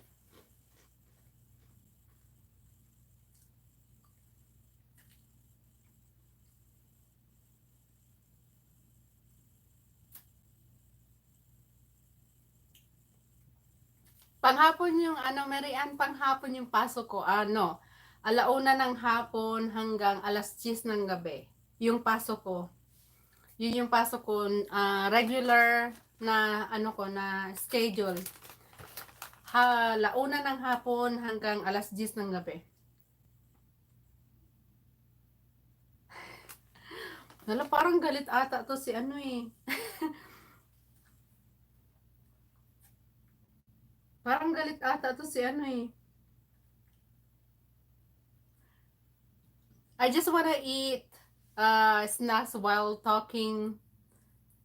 Panghapon yung ano, Marian, panghapon yung pasok ko, ano, 1:00 ng hapon hanggang 10:00 ng gabi. Yung pasok ko. Yun yung pasok ko, regular na ano ko na schedule. 1:00 ng hapon hanggang 10:00 ng gabi. Nala, parang galit ata to si ano eh. Parang galit ata to si ano eh. I just wanna eat snacks while talking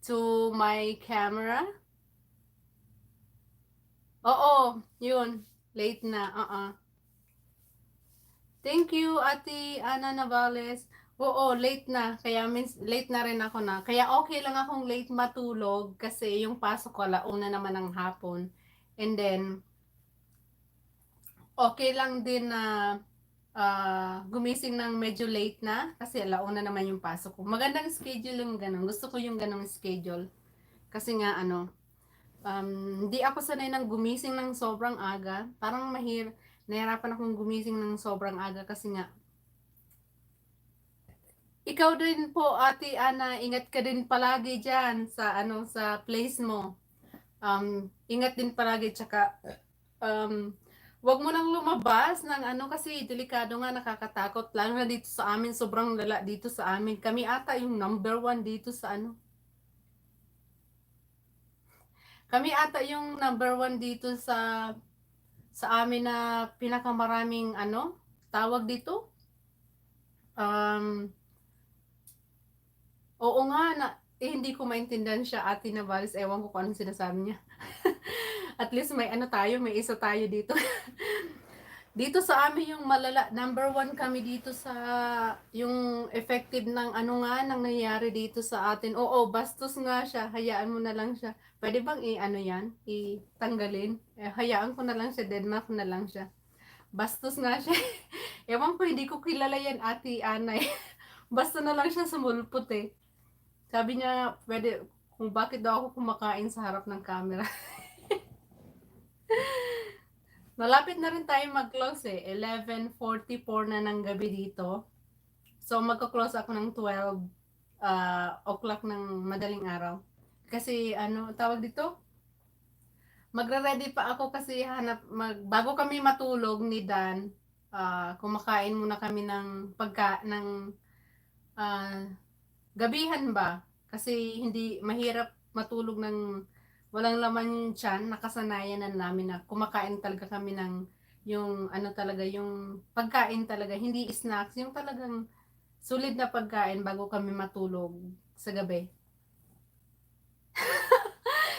to my camera. Oo, yun. Late na, Thank you, Ate Ana Navales. Oo, late na. Kaya means late na rin ako na. Kaya okay lang akong late matulog kasi yung pasok ko 1:00 naman ng hapon. And then, okay lang din na gumising ng medyo late na kasi 1:00 naman yung pasok ko. Magandang schedule yung ganun. Gusto ko yung ganung schedule. Kasi nga ano, hindi ako sanay ng gumising ng sobrang aga. Parang nahirapan akong gumising ng sobrang aga kasi nga ikaw din po, Ate Ana, ingat ka din palagi diyan sa ano sa place mo. Ingat din palagi tsaka wag mo nang lumabas ng ano kasi delikado nga, nakakatakot lalo na dito sa amin, sobrang lala dito sa amin. Kami ata yung #1 dito sa ano. Kami ata yung #1 dito sa amin na pinakamaraming ano, tawag dito. Um, Oo nga na hindi ko maintindihan siya, Ate Navalis. Ewan ko kung anong sinasabi niya. At least may ano tayo, may isa tayo dito. Dito sa amin yung malala, #1 kami dito sa yung effective ng ano nga nang nangyayari dito sa atin. Oo, bastos nga siya. Hayaan mo na lang siya. Pwede bang i-ano yan? Itanggalin? Hayaan ko na lang siya. Deadmark na lang siya. Bastos nga siya. Ewan ko, hindi ko kilala yan, Ate Anay. Basta na lang siya sumulpot eh. Sabi niya, pwede, kung bakit daw ako kumakain sa harap ng camera. Malapit na rin tayo mag-close eh. 11:44 na ng gabi dito. So, magko-close ako ng 12 o'clock ng madaling araw. Kasi, ano, tawag dito? Magre-ready pa ako kasi bago kami matulog ni Dan, kumakain muna kami ng ah, gabihan ba? Kasi hindi mahirap matulog ng walang laman yung tiyan. Nakasanayan na namin na kumakain talaga kami ng yung ano talaga, yung pagkain talaga, hindi snacks, yung talagang sulit na pagkain bago kami matulog sa gabi.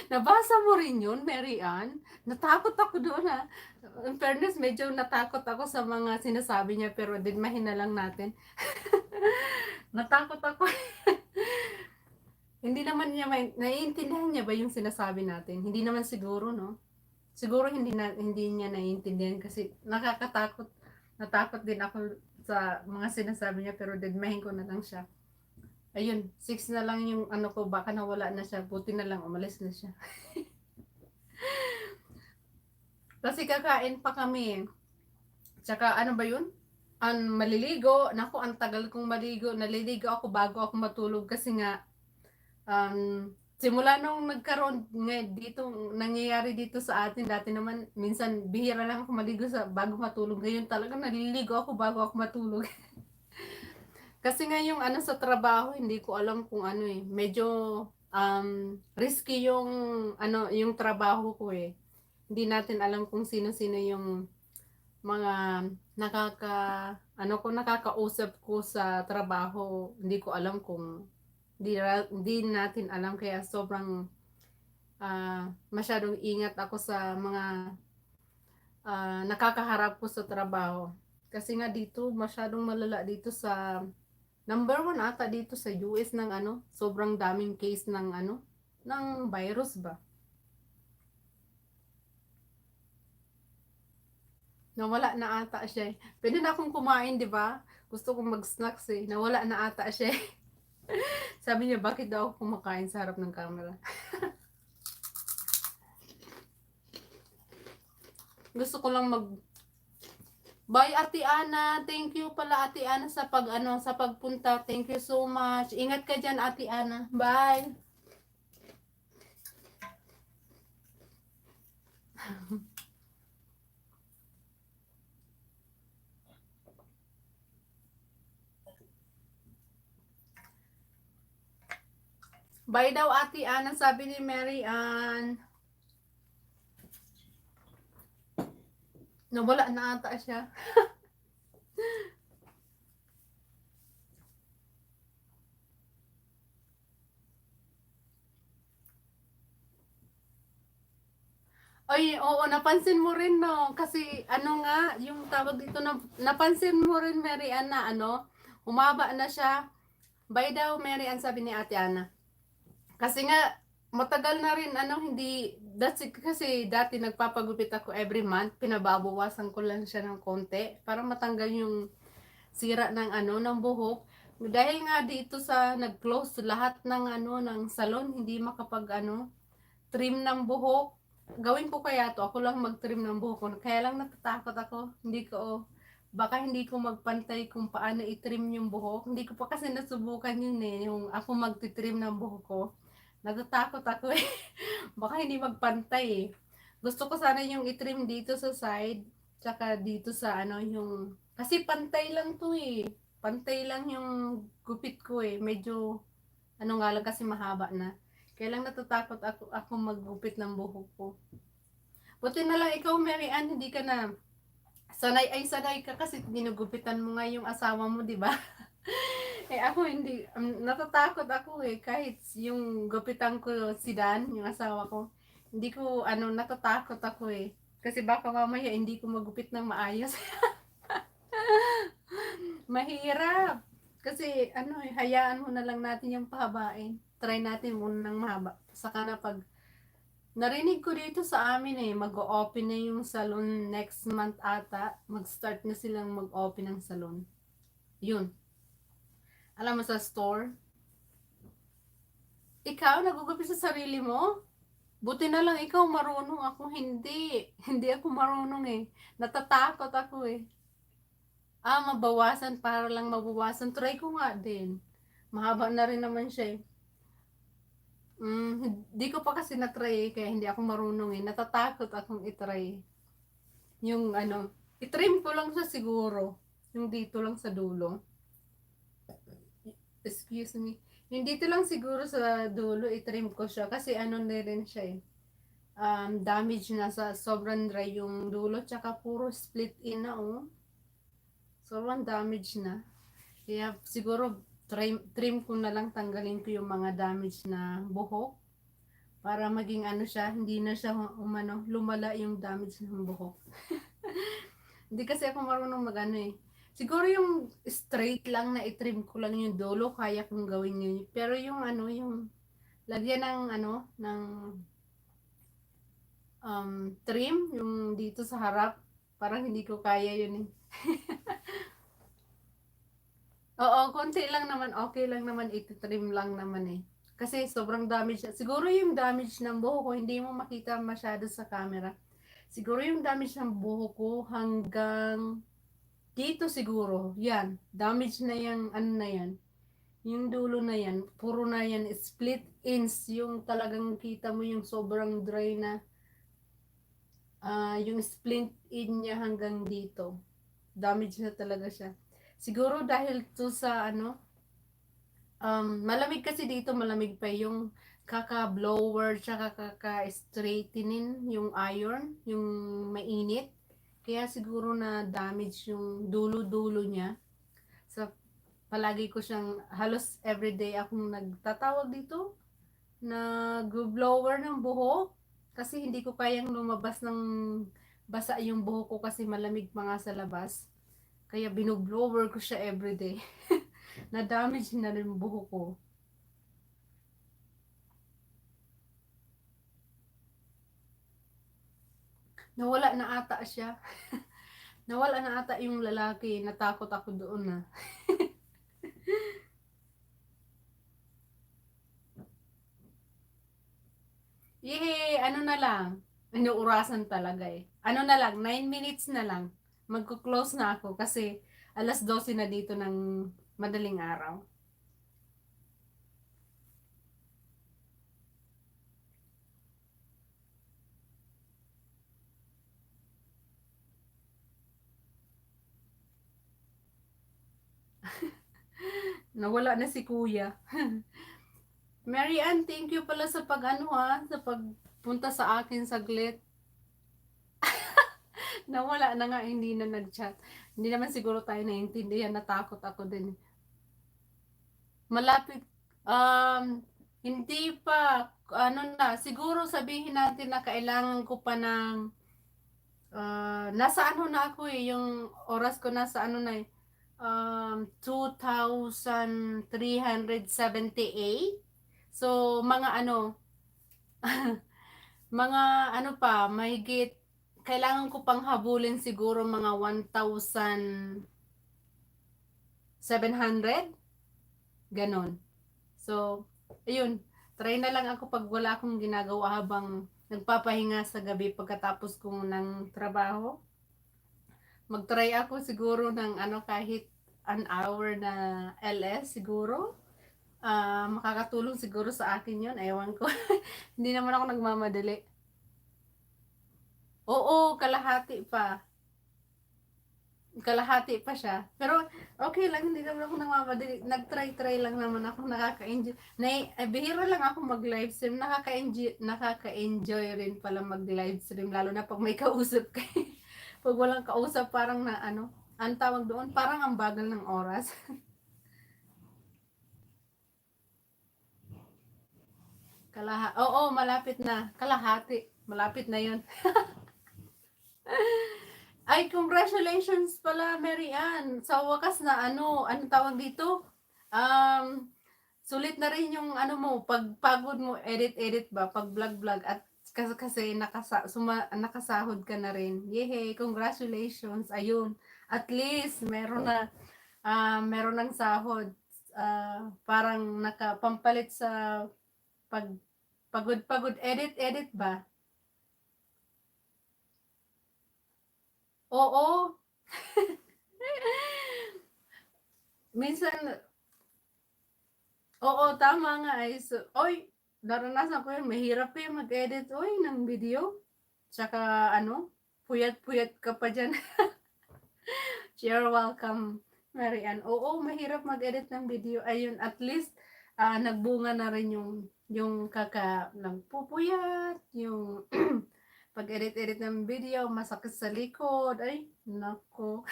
Nabasa mo rin yun, Mary Ann? Natakot ako doon ha. In fairness, medyo natakot ako sa mga sinasabi niya pero didmahin na lang natin. Natakot ako. Hindi naman niya naiintindihan niya ba yung sinasabi natin? Hindi naman siguro, no? Siguro hindi niya naiintindihan kasi nakakatakot. Natakot din ako sa mga sinasabi niya pero dedmahin ko na lang siya. Ayun, 6 na lang yung ano ko, baka nawala na siya. Buti na lang umalis na siya. Kasi kakain pa kami. Tsaka ano ba yun? Maliligo. Naku, ang tagal kong maligo. Naliligo ako bago ako matulog kasi nga simula nung nagkaroon dito, nangyayari dito sa atin, dati naman, minsan bihira lang ako maligo bago matulog. Ngayon talaga naliligo ako bago ako matulog. Kasi nga yung ano sa trabaho, hindi ko alam kung ano eh. Medyo risky yung ano, yung trabaho ko eh. Hindi natin alam kung sino-sino yung mga nakakausap ko sa trabaho. Hindi ko alam kung di natin alam kaya sobrang masyadong ingat ako sa mga nakakaharap ko sa trabaho. Kasi nga dito masyadong malala dito sa #1 ata dito sa US ng ano, sobrang daming case ng ano, ng virus ba. Nawala na ata siya eh. Pwede na akong kumain, di ba? Gusto kong mag-snacks eh. Nawala na ata siya eh. Sabi niya, bakit daw ako kumakain sa harap ng camera? Gusto ko lang mag... Bye, Ate Ana. Thank you pala, Ate Ana, sa sa pagpunta. Thank you so much. Ingat ka dyan, Ate Ana. Bye. Bye daw, Ate Ana, sabi ni Mary Ann. Nawala na ata siya. Ay, oo, napansin mo rin, no? Kasi, ano nga, yung tawag dito, napansin mo rin, Mary Ann, na humaba na siya. Bye daw, Mary Ann, sabi ni Ate Ana. Kasi nga, matagal na rin, kasi dati nagpapagupit ako every month, pinababawasan ko lang siya ng konti, para matanggal yung sira ng buhok. Dahil nga dito sa nag-close lahat ng salon, hindi makapag trim ng buhok. Gawin ko kaya to, ako lang mag-trim ng buhok ko. Kaya lang natatakot ako, baka hindi ko magpantay kung paano i-trim yung buhok. Hindi ko pa kasi nasubukan yun eh, yung ako magti-trim ng buhok ko. Natatakot ako eh. Baka hindi magpantay eh. Gusto ko sana yung i-trim dito sa side, tsaka dito sa yung, kasi pantay lang to eh. Pantay lang yung gupit ko eh. Medyo, nga lang kasi mahaba na. Kaya lang natatakot ako maggupit ng buhok ko. Buti na lang ikaw, Mary Ann, hindi ka na sanay ka kasi ginugupitan mo nga yung asawa mo, di ba? Eh ako hindi, natatakot ako eh, kahit yung gupitan ko si Dan, yung asawa ko, hindi ko, natatakot ako eh. Kasi baka mamaya hindi ko magupit ng maayos. Mahirap. Kasi hayaan mo na lang natin yung pahabain. Try natin muna ng mahaba. Saka na pag narinig ko dito sa amin eh, mag-o-open na yung salon next month ata. Mag-start na silang mag-open ng salon. Yun. Alam mo sa store, ikaw nagugupit sa sarili mo? Buti na lang ikaw marunong, ako hindi. Hindi ako marunong eh. Natatakot ako eh. Mabawasan para lang mabawasan. Try ko nga din. Mahaba na rin naman siya eh. Hindi ko pa kasi na-try eh, kaya hindi ako marunong eh. Natatakot akong i-try. Yung i-trim ko lang siya siguro. Yung dito lang sa dulo. Excuse me. Yung dito lang siguro sa dulo, i-trim ko siya. Kasi na rin siya eh. Damage na sa sobrang dry yung dulo. Tsaka puro split in na oh. Sobrang damage na. Kaya siguro trim ko na lang, tanggalin ko yung mga damage na buhok. Para maging siya, hindi na siya lumala yung damage ng buhok. Hindi kasi ako marunong eh. Siguro yung straight lang na i-trim ko lang yung dulo, kaya kong gawin yun. Pero yung yung lagyan ng ng trim, yung dito sa harap, parang hindi ko kaya yun eh. Oo, konti lang naman, okay lang naman, iti-trim lang naman eh. Kasi sobrang damage. Siguro yung damage ng buhok ko, hindi mo makita masyado sa camera. Siguro yung damage ng buhok ko hanggang dito siguro. Yan, damage na yung na yan. Yung dulo na yan, puro na yan, split ends. Yung talagang kita mo yung sobrang dry na, yung split in niya hanggang dito. Damage na talaga siya. Siguro dahil to sa malamig kasi dito, malamig pa yung kaka-blower tsaka kaka-straightening yung iron, yung mainit. Kaya siguro na damage yung dulo-dulo niya. Sa palagi ko siyang, halos everyday akong nagtatawag dito, nag-blower ng buhok. Kasi hindi ko kayang lumabas ng basa yung buhok ko kasi malamig pa nga sa labas. Kaya binoblower ko siya everyday. Na-damage na rin yung buhok ko. Nawala na ata siya. Nawala na ata yung lalaki, natakot ako doon na. Yehey, ano na lang. Inuurasan talaga eh. Ano na lang, 9 minutes na lang. Magko-close na ako kasi 12:00 na dito ng madaling araw. Nawala na si kuya. Mary Ann, thank you pala sa pag-ano ha, sa pagpunta sa akin saglit. Nawala na nga, hindi na nag-chat. Hindi naman siguro tayo naiintindihan, natakot ako din. Malapit, hindi pa, ano na, siguro sabihin natin na kailangan ko pa ng, nasa ano na ako eh, yung oras ko nasa ano na eh, 2,378. So, mga ano, mga ano pa, mahigit, kailangan ko pang habulin siguro mga 1,700, ganon. So, ayun, try na lang ako pag wala akong ginagawa habang nagpapahinga sa gabi pagkatapos kong ng trabaho. Mag-try ako siguro ng ano kahit an hour na LS siguro. Makakatulong siguro sa akin yun, ewan ko. Hindi naman ako nagmamadali. Oo, kalahati pa. Kalahati pa siya. Pero okay lang, hindi naman ako nagmamadali. Nag-try-try lang naman ako, nakaka-enjoy. Bihira lang ako mag-livestream. Nakaka-enjoy rin pala mag-livestream, lalo na pag may kausap ka. Pag walang kausap, parang na ano, ang tawag doon, parang ang bagal ng oras. Oo, malapit na. Kalahati. Malapit na yun. Ay, congratulations pala, Mary Ann. Sa wakas na ano tawag dito? Um, Sulit na rin yung ano mo, pagpagod mo, edit-edit ba, pag vlog-vlog at kasi nakasahod ka na rin. Yehey, congratulations. Ayun. At least meron ng sahod. Parang nakapampalit sa pag pagod-pagod edit-edit ba? Oo. Minsan oo, tama nga ay oy, naranasan ko yun, mahirap yung mag-edit oy ng video. Tsaka ano, puyat-puyat ka pa dyan. You're welcome, Marian. Oo, mahirap mag-edit ng video. Ayun, at least nagbunga na rin yung nagpupuyat, yung pag-edit-edit ng video, masakit sa likod. Ay, nako.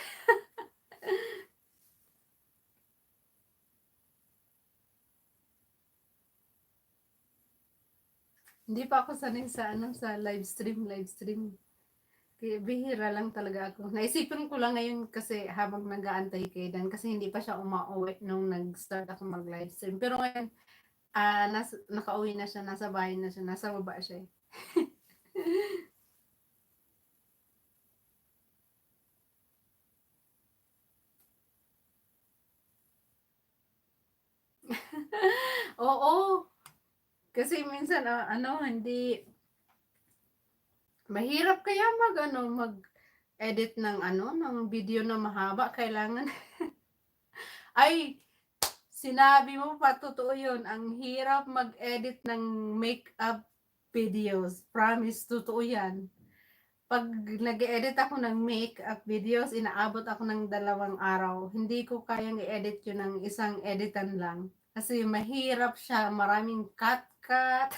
Hindi pa ako sanay sa ano sa live stream. Kaya bihira lang talaga ako. Naisipan ko lang ngayon kasi habang nag-aantay kay Dan kasi hindi pa siya umauwi nung nag-start ako mag-live stream. Pero ngayon, nakauwi na siya, nasa bahay na siya, nasa baba siya eh. Oo, kasi minsan ano, hindi mahirap kaya mag edit ng ano, ng video na mahaba, kailangan ay sinabi mo pa, totoo yun. Ang hirap mag-edit ng makeup videos. Promise, totoo yan. Pag nag-edit ako ng makeup videos, inaabot ako ng 2 araw. Hindi ko kayang i-edit yun ng isang editan lang. Kasi mahirap siya. Maraming cut-cut.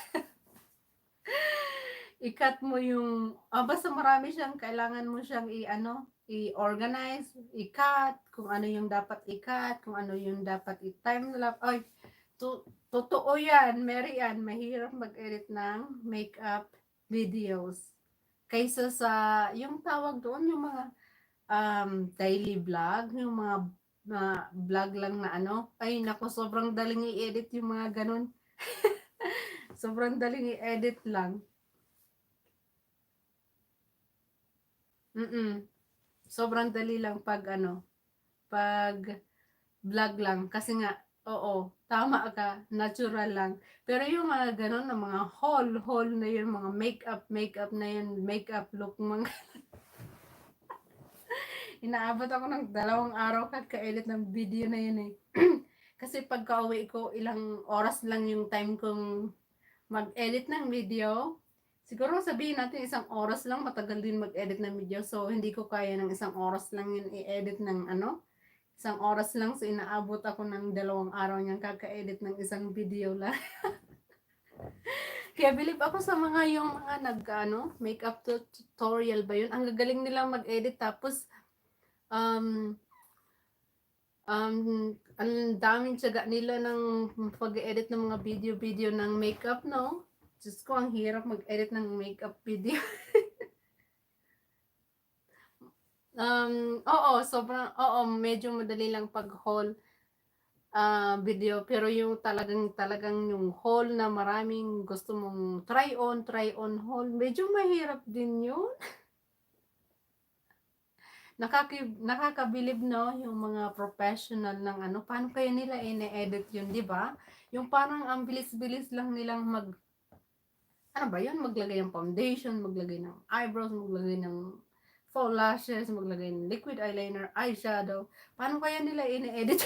I-cut mo yung, basta marami siyang, kailangan mo siyang i-organize, i-cut, kung ano yung dapat i-cut, kung ano yung dapat i-timelapse. Ay, totoo yan, Mary Ann, mahirap mag-edit ng makeup videos. Kaysa sa, yung tawag doon, yung mga daily vlog, yung mga vlog lang na ano, ay nako, sobrang daling i-edit yung mga ganun. Sobrang daling i-edit lang. Mm-mm. sobrang dali lang pag ano, pag vlog lang kasi nga, oo, tama ka, natural lang. Pero yung mga gano'n na mga haul na yun, mga makeup na yun, makeup look, mga inaabot ako ng 2 araw kaka-edit ng video na yun eh. Kasi pagka-uwi ko, ilang oras lang yung time kong mag-edit ng video. Siguro sabihin natin 1 oras lang, matagal din mag-edit ng video. So, hindi ko kaya ng 1 oras lang yun i-edit ng ano, 1 oras lang. So, inaabot ako ng 2 araw niyang kaka-edit ng isang video lang. Kaya believe ako sa mga yung mga nag-ano, makeup tutorial ba yun? Ang gagaling nilang mag-edit tapos um, ang daming tiyaga nila ng pag-edit ng mga video-video ng makeup, no? Diyos ko, ang hirap mag-edit ng makeup video. Oo, sobrang, oo, medyo madali lang pag-haul video. Pero yung talagang yung haul na maraming gusto mong try on haul, medyo mahirap din yun. Nakakabilib, no, yung mga professional ng ano, paano kaya nila ine-edit yun, di ba? Yung parang ang bilis-bilis lang nilang ano ba yun, maglagay ng foundation, maglagay ng eyebrows, maglagay ng faux lashes, maglagay ng liquid eyeliner, eyeshadow. Paano kaya nila ine-edit?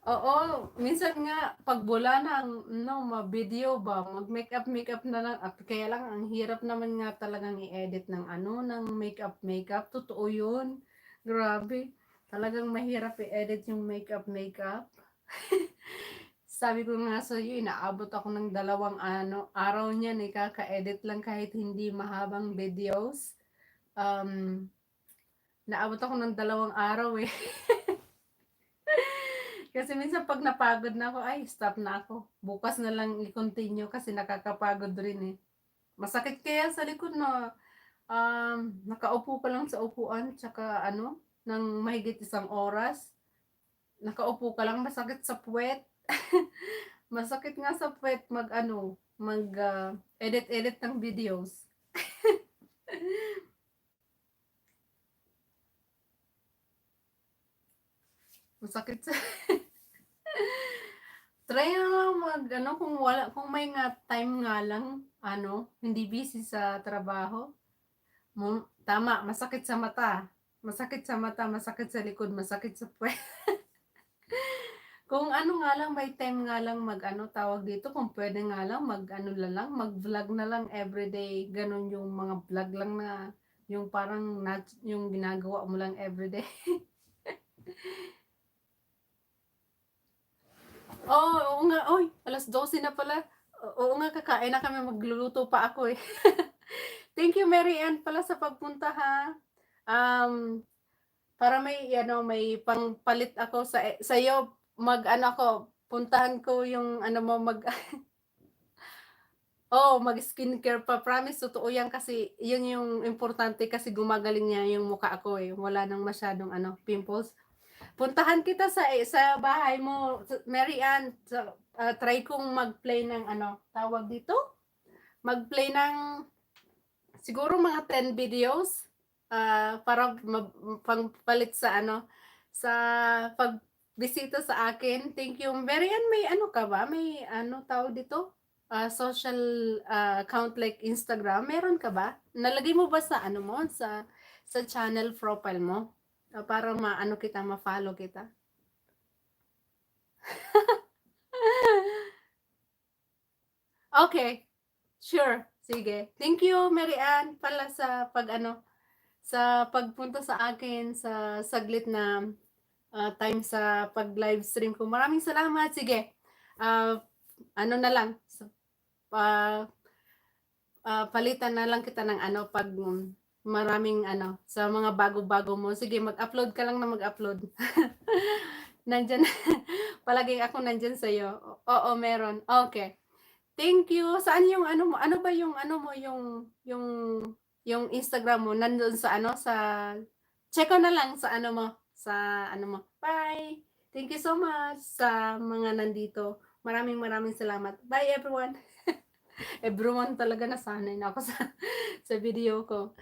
Oo, minsan nga pag wala na ang no, ma-video ba, mag-makeup na lang at kaya lang ang hirap naman nga talagang i-edit ng ano, ng makeup. Totoo 'yun. Grabe. Talagang mahirap i-edit yung makeup. Sabi ko nga sa iyo, inaabot ako ng 2 araw niyan eh, kaka-edit lang kahit hindi mahabang videos. Um, naabot ako ng 2 araw eh. Kasi minsan pag napagod na ako, ay, stop na ako. Bukas na lang i-continue kasi nakakapagod rin eh. Masakit kaya sa likod na nakaupo ka lang sa upuan, tsaka ano, ng mahigit 1 oras. Nakaupo ka lang, masakit sa puwet. Masakit nga sa puwet mag ano, edit-edit ng videos. Masakit sa try na lang mag ano, kung may nga time nga lang, ano, hindi busy sa trabaho. Tama, masakit sa likod, masakit sa puwet. Kung ano nga lang, may time nga lang mag-ano, tawag dito, kung pwede nga lang, mag-ano na lang, mag-vlog na lang everyday. Ganun yung mga vlog lang na, yung parang, yung ginagawa mo lang everyday. Oo nga, oy, 12:00 na pala. Oo nga, kakain na kami, magluluto pa ako eh. Thank you, Mary Ann, pala sa pagpunta ha. Um, para may ano, may pangpalit ako sa iyo, mag-ano ako, puntahan ko yung ano mo, mag-skincare pa. Promise, totoo yan kasi yun yung importante kasi gumagaling niya yung mukha ko eh. Wala nang masyadong ano, pimples. Puntahan kita sa bahay mo, Mary Ann. Try kong mag-play ng ano, tawag dito? Mag-play ng siguro mga 10 videos para pangpalit sa ano, sa pagbisita sa akin. Thank you. Mary Ann, may ano ka ba? May ano tawag dito? Social account like Instagram. Meron ka ba? Nalagay mo ba sa ano mo? Sa channel profile mo? Para maano kita, ma-follow kita. Okay. Sure. Sige. Thank you, Mary Ann, pala sa pag-ano, sa pagpunta sa akin sa saglit na time sa pag-live stream ko. Maraming salamat. Sige. Uh, ano na lang, uh, palitan na lang kita ng ano pag maraming ano sa mga bago-bago mo. Sige, mag-upload ka lang na mag-upload. Nandyan. Palagi ako nandyan sa'yo. Oo, meron. Okay. Thank you. Saan yung ano mo? Ano ba yung ano mo yung Instagram mo nandoon sa ano sa check ko na lang sa ano mo sa ano mo. Bye. Thank you so much sa mga nandito. Maraming salamat. Bye everyone. Everyone talaga nasanay na ako sa video ko.